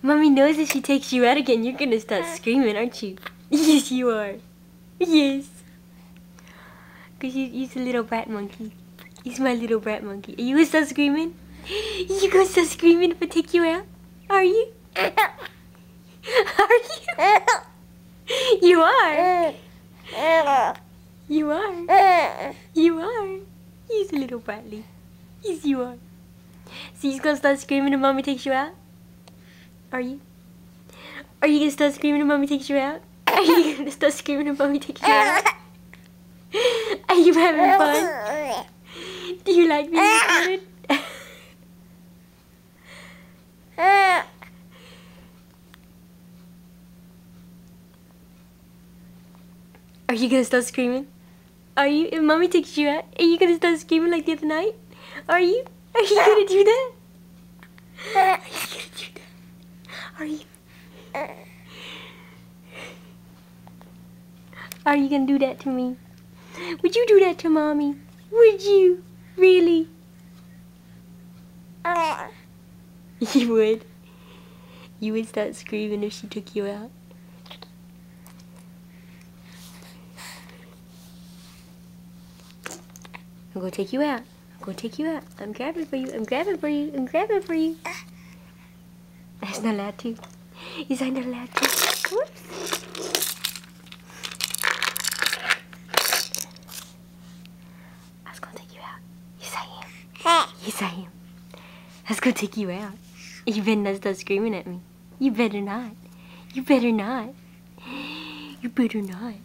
Mommy knows if she takes you out again, you're gonna start screaming, aren't you? Yes, you are. Yes. Because he's a little brat monkey. He's my little brat monkey. Are you gonna start screaming? You gonna start screaming if I take you out? Are you? Are you? You are. You are. You are. He's a little bratly. Yes, you are. So you're gonna start screaming if Mommy takes you out? Are you? Are you gonna start screaming if Mommy takes you out? Are you gonna start screaming if Mommy takes you out? Are you having fun? Do you like being recorded? Are you gonna start screaming? Are you? If Mommy takes you out, are you gonna start screaming like the other night? Are you? Are you gonna do that? Are you gonna do that? Are you? Are you gonna do that to me? Would you do that to Mommy? Would you? Really? You would? You would start screaming if she took you out? I'm gonna take you out. I'm gonna take you out. I'm grabbing for you. I'm grabbing for you. I'm grabbing for you. That's not allowed to. Is I not allowed to? Whoops. I was gonna take you out. Yes, I am. Yes, I am. I was gonna take you out. You better not start screaming at me. You better not. You better not. You better not.